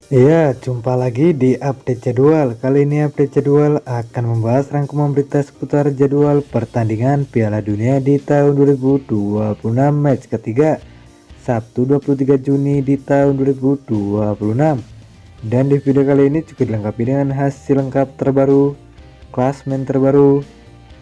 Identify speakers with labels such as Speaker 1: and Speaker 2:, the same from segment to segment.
Speaker 1: Iya, jumpa lagi di update jadwal. Kali ini update jadwal akan membahas rangkuman berita seputar jadwal pertandingan Piala Dunia di tahun 2026 match ketiga Sabtu 23 Juni di tahun 2026. Dan di video kali ini juga dilengkapi dengan hasil lengkap terbaru, klasmen terbaru,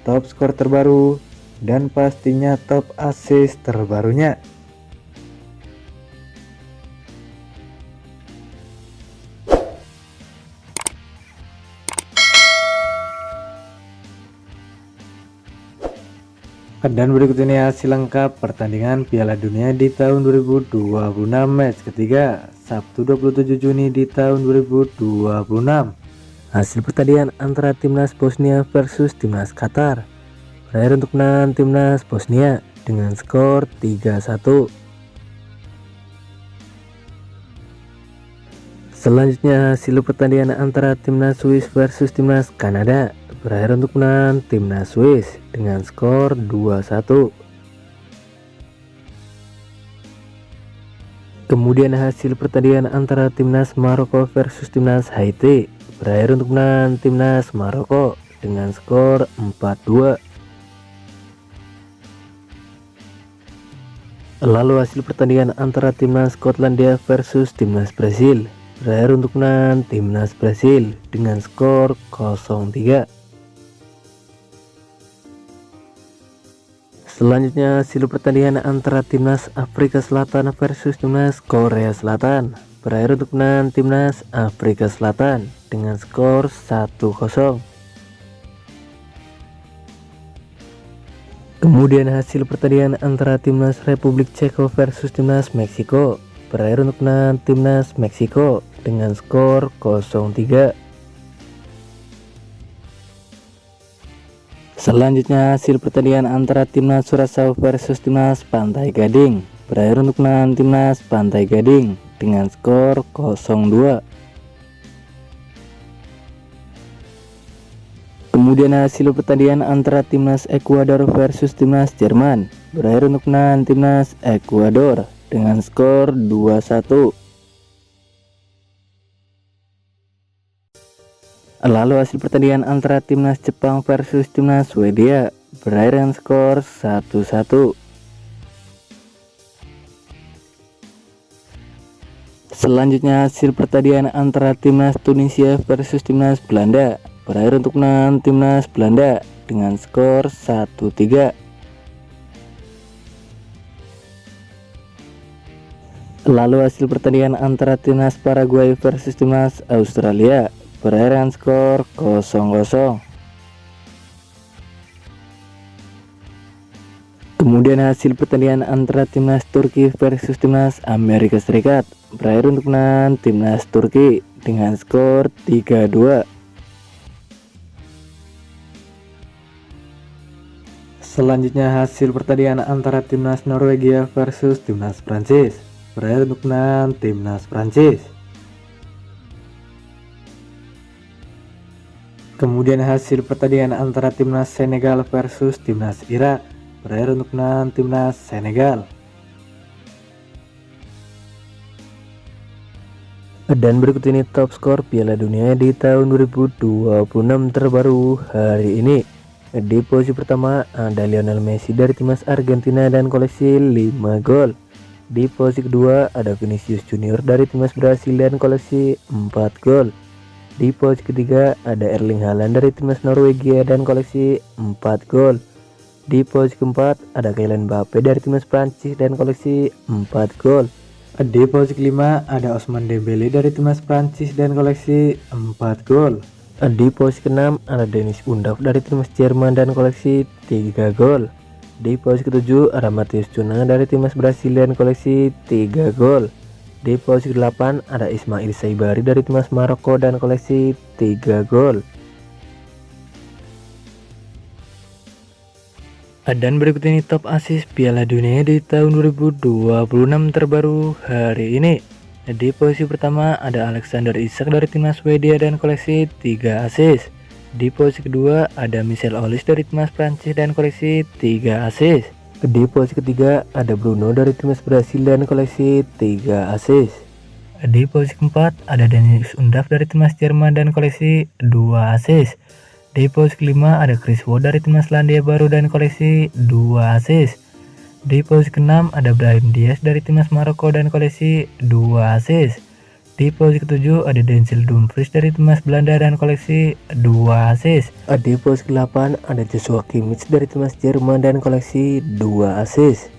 Speaker 1: top skor terbaru, dan pastinya top assist terbarunya. Dan berikut ini hasil lengkap pertandingan Piala Dunia di tahun 2026 match ketiga Sabtu 27 Juni di tahun 2026. Hasil pertandingan antara timnas Bosnia versus timnas Qatar. Berakhir untuk menang timnas Bosnia dengan skor 3-1. Selanjutnya hasil pertandingan antara timnas Swiss versus timnas Kanada. Berakhir untuk menang timnas Swiss dengan skor 2-1. Kemudian hasil pertandingan antara timnas Maroko versus timnas Haiti. Berakhir untuk menang timnas Maroko dengan skor 4-2. Lalu hasil pertandingan antara timnas Skotlandia versus timnas Brasil. Berakhir untuk menang timnas Brasil dengan skor 0-3. Selanjutnya hasil pertandingan antara timnas Afrika Selatan versus timnas Korea Selatan. Berakhir untuk menang timnas Afrika Selatan dengan skor 1-0. Kemudian hasil pertandingan antara timnas Republik Ceko versus timnas Meksiko. Berakhir untuk menang timnas Meksiko dengan skor 0-3. Selanjutnya hasil pertandingan antara timnas Curaçao versus timnas Pantai Gading. Berakhir untuk menang timnas Pantai Gading dengan skor 0-2. Kemudian hasil pertandingan antara timnas Ekuador versus timnas Jerman. Berakhir untuk menang timnas Ekuador dengan skor 2-1. Lalu hasil pertandingan antara timnas Jepang versus timnas Swedia. Berakhir dengan skor 1-1. Selanjutnya hasil pertandingan antara timnas Tunisia versus timnas Belanda. Berakhir untuk menang timnas Belanda dengan skor 1-3. Lalu hasil pertandingan antara timnas Paraguay versus timnas Australia. Berakhir dengan skor 0-0. Kemudian hasil pertandingan antara timnas Turki versus timnas Amerika Serikat. Berakhir untuk menang timnas Turki dengan skor 3-2. Selanjutnya hasil pertandingan antara timnas Norwegia versus timnas Prancis. Berakhir untuk menang timnas Prancis. Kemudian hasil pertandingan antara timnas Senegal versus timnas Irak. Berakhir untuk menang timnas Senegal. Dan berikut ini top skor Piala Dunia di tahun 2026 terbaru hari ini. Di posisi pertama ada Lionel Messi dari timnas Argentina dan koleksi 5 gol. Di posisi kedua ada Vinicius Junior dari timnas Brasil dan koleksi 4 gol. Di posisi ketiga ada Erling Haaland dari timnas Norwegia dan koleksi 4 gol. Di posisi keempat ada Kylian Mbappe dari timnas Prancis dan koleksi 4 gol. Di posisi kelima ada Ousmane Dembele dari timnas Prancis dan koleksi 4 gol. Di posisi keenam ada Dennis Undav dari timnas Jerman dan koleksi 3 gol. Di posisi ketujuh ada Matheus Cunha dari timnas Brasil dan koleksi 3 gol. Di posisi ke-8 ada Ismail Saibari dari timnas Maroko dan koleksi 3 gol. Dan berikut ini top assist Piala Dunia di tahun 2026 terbaru hari ini. Di posisi pertama ada Alexander Isak dari timnas Swedia dan koleksi 3 assist. Di posisi kedua ada Michel Aulis dari timnas Prancis dan koleksi 3 assist. Di posisi ketiga ada Bruno dari timnas Brasil dan koleksi 3 assist. Di posisi keempat ada Dennis Undav dari timnas Jerman dan koleksi 2 assist. Di posisi kelima ada Chris Wood dari timnas Selandia Baru dan koleksi 2 assist. Di posisi keenam ada Brahim Diaz dari timnas Maroko dan koleksi 2 assist. Di posisi ketujuh ada Denzel Dumfries dari timnas Belanda dan koleksi 2 assist. Di posisi ke-8 ada Joshua Kimmich dari timnas Jerman dan koleksi 2 assist.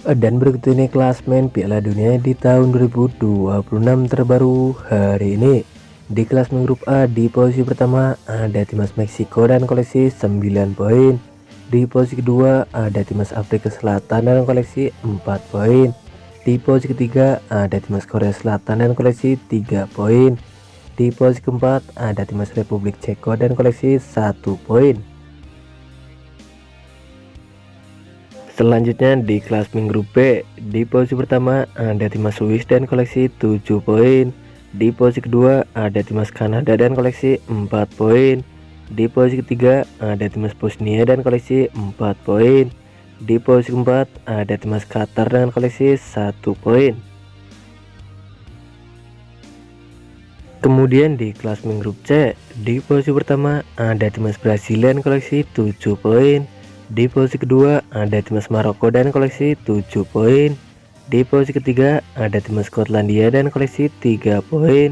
Speaker 1: Dan berikut ini klasmen Piala Dunia di tahun 2026 terbaru hari ini. Di klasmen grup A di posisi pertama ada timnas Meksiko dan koleksi 9 poin. Di posisi kedua ada timnas Afrika Selatan dan koleksi 4 poin. Di posisi ketiga ada timnas Korea Selatan dan koleksi 3 poin. Di posisi keempat ada timnas Republik Ceko dan koleksi 1 poin. Selanjutnya di klasmen grup B, di posisi pertama ada timnas Swiss dan koleksi 7 poin. Di posisi kedua ada timnas Kanada dan koleksi 4 poin. Di posisi ketiga ada timnas Bosnia dan koleksi 4 poin. Di posisi keempat ada timnas Qatar dengan koleksi 1 poin. Kemudian di klasmen grup C, di posisi pertama ada timnas Brasil dan koleksi 7 poin. Di posisi kedua ada timnas Maroko dan koleksi 7 poin. Di posisi ketiga ada timnas Skotlandia dan koleksi 3 poin.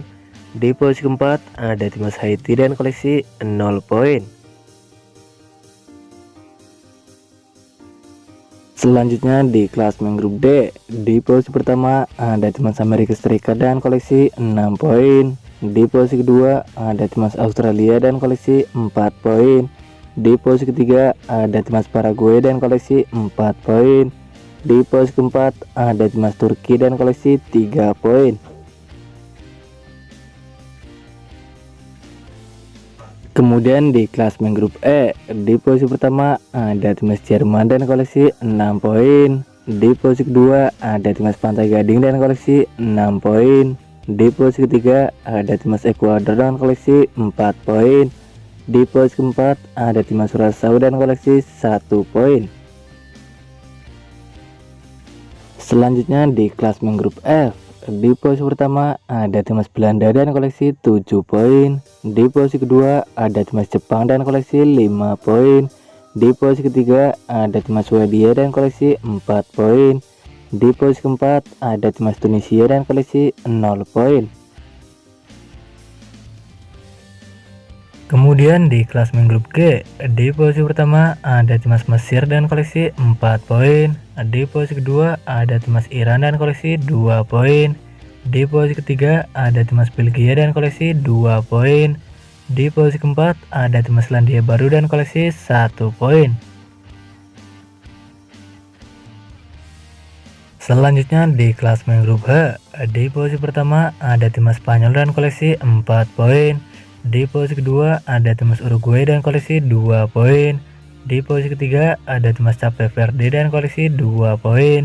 Speaker 1: Di posisi keempat ada timnas Haiti dan koleksi 0 poin. Selanjutnya di klasmen grup D, di posisi pertama ada timnas Amerika Serikat dan koleksi 6 poin. Di posisi kedua ada timnas Australia dan koleksi 4 poin. Di posisi ketiga ada timnas Paraguay dan koleksi 4 poin. Di posisi keempat ada timnas Turki dan koleksi 3 poin. Kemudian di klasmen grup E, di posisi pertama ada timnas Jerman dan koleksi 6 poin. Di posisi kedua ada timnas Pantai Gading dan koleksi 6 poin. Di posisi ketiga ada timnas Ekuador dan koleksi 4 poin. Di posisi keempat ada timnas Curaçao dan koleksi 1 poin. Selanjutnya di klasmen grup F, di posisi pertama ada timnas Belanda dan koleksi 7 poin. Di posisi kedua ada timnas Jepang dan koleksi 5 poin. Di posisi ketiga ada timnas Swedia dan koleksi 4 poin. Di posisi keempat ada timnas Tunisia dan koleksi 0 poin. Kemudian di klasmen grup G, di posisi pertama ada timnas Mesir dan koleksi 4 poin. Di posisi kedua ada timnas Iran dan koleksi 2 poin. Di posisi ketiga ada timnas Belgia dan koleksi 2 poin. Di posisi keempat ada timnas Selandia Baru dan koleksi 1 poin. Selanjutnya di klasmen grup H, di posisi pertama ada timnas Spanyol dan koleksi 4 poin. Di posisi kedua ada timnas Uruguay dan koleksi 2 poin. Di posisi ketiga ada timnas Cape Verde dan koleksi 2 poin.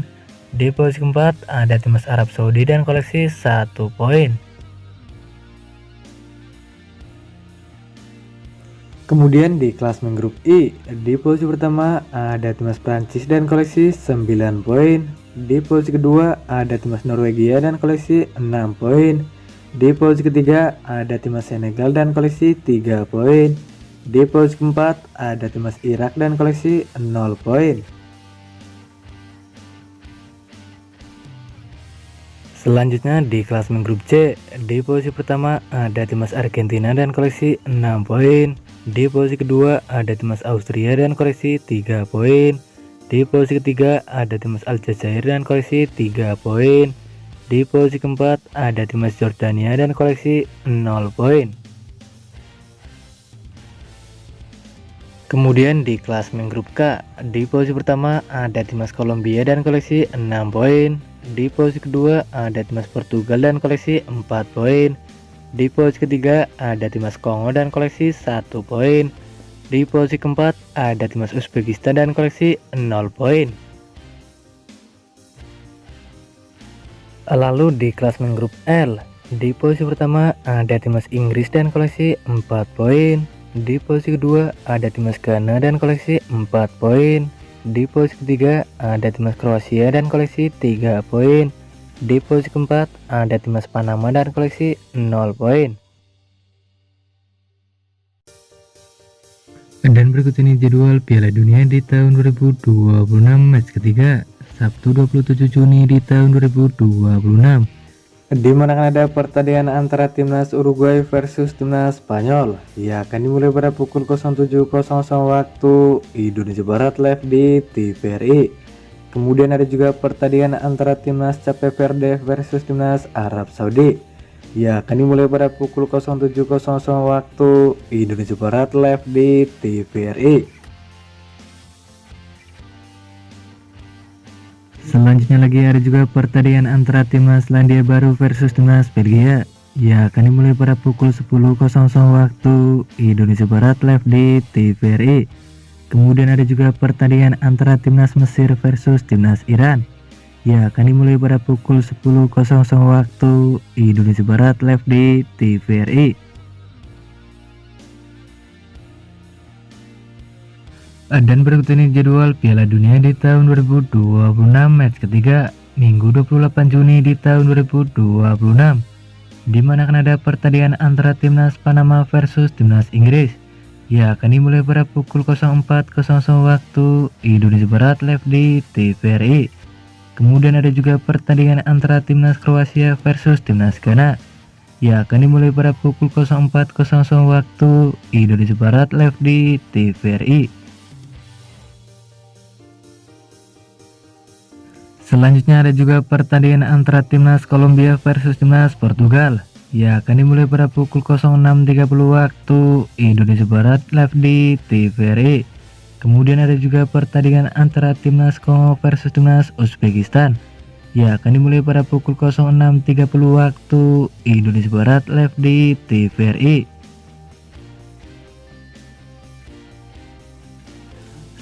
Speaker 1: Di posisi keempat ada timnas Arab Saudi dan koleksi 1 poin. Kemudian di klasmen grup I, di posisi pertama ada timnas Prancis dan koleksi 9 poin. Di posisi kedua ada timnas Norwegia dan koleksi 6 poin. Di posisi ketiga ada timnas Senegal dan koleksi 3 poin. Di posisi keempat ada timnas Irak dan koleksi 0 poin. Selanjutnya di klasmen grup C, di posisi pertama ada timnas Argentina dan koleksi 6 poin. Di posisi kedua ada timnas Austria dan koleksi 3 poin. Di posisi ketiga ada timnas Aljazair dan koleksi 3 poin. Di posisi keempat ada timnas Jordania dan koleksi 0 poin. Kemudian di klasmen grup K, di posisi pertama ada timnas Kolombia dan koleksi 6 poin. Di posisi kedua ada timnas Portugal dan koleksi 4 poin. Di posisi ketiga ada timnas Kongo dan koleksi 1 poin. Di posisi keempat ada timnas Uzbekistan dan koleksi 0 poin. Lalu di klasmen grup L, di posisi pertama ada timnas Inggris dan koleksi 4 poin. Di posisi kedua ada timnas Ghana dan koleksi 4 poin. Di posisi ketiga ada timnas Kroasia dan koleksi 3 poin. Di posisi keempat ada timnas Panama dan koleksi 0 poin. Dan berikut ini jadwal Piala Dunia di tahun 2026 match ketiga, Sabtu 27 Juni di tahun 2026. Di mana akan ada pertandingan antara timnas Uruguay versus timnas Spanyol. Ya, akan dimulai pada pukul 07.00 waktu Indonesia Barat live di TVRI. Kemudian ada juga pertandingan antara timnas Cape Verde versus timnas Arab Saudi. Ya, akan dimulai pada pukul 07.00 waktu Indonesia Barat live di TVRI. Selanjutnya lagi ada juga pertandingan antara timnas Selandia Baru versus timnas Belgia. Ya, akan dimulai pada pukul 10.00 waktu Indonesia Barat live di TVRI. Kemudian ada juga pertandingan antara timnas Mesir versus timnas Iran. Ya, akan dimulai pada pukul 10.00 waktu Indonesia Barat live di TVRI. Dan berikut ini jadwal Piala Dunia di tahun 2026 match ketiga, Minggu 28 Juni di tahun 2026. Di mana akan ada pertandingan antara timnas Panama versus timnas Inggris. Ya, akan dimulai pada pukul 04.00 waktu Indonesia Barat live di TVRI. Kemudian ada juga pertandingan antara timnas Kroasia versus timnas Ghana. Ya, akan dimulai pada pukul 04.00 waktu Indonesia Barat live di TVRI. Selanjutnya ada juga pertandingan antara timnas Kolombia versus timnas Portugal. Ya, akan dimulai pada pukul 06.30 waktu Indonesia Barat live di TVRI. Kemudian ada juga pertandingan antara timnas Kongo versus timnas Uzbekistan. Ya, akan dimulai pada pukul 06.30 waktu Indonesia Barat live di TVRI.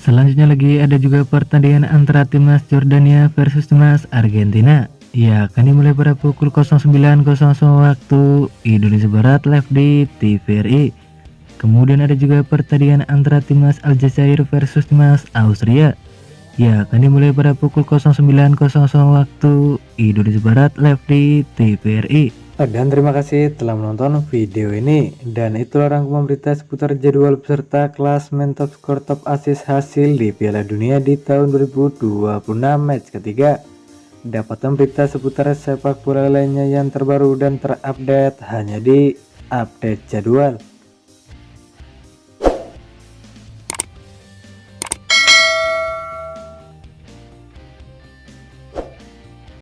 Speaker 1: Selanjutnya lagi ada juga pertandingan antara timnas Jordania versus timnas Argentina. Ya, akan dimulai pada pukul 09.00 waktu Indonesia Barat live di TVRI. Kemudian ada juga pertandingan antara timnas Aljazair versus timnas Austria. Ya, akan dimulai pada pukul 09.00 waktu Indonesia Barat live di TVRI. Dan terima kasih telah menonton video ini. Dan itulah rangkuman berita seputar jadwal peserta klasemen top skor top assist hasil di Piala Dunia di tahun 2026 match ketiga. Dapatkan berita seputar sepak bola lainnya yang terbaru dan terupdate hanya di Update Jadwal.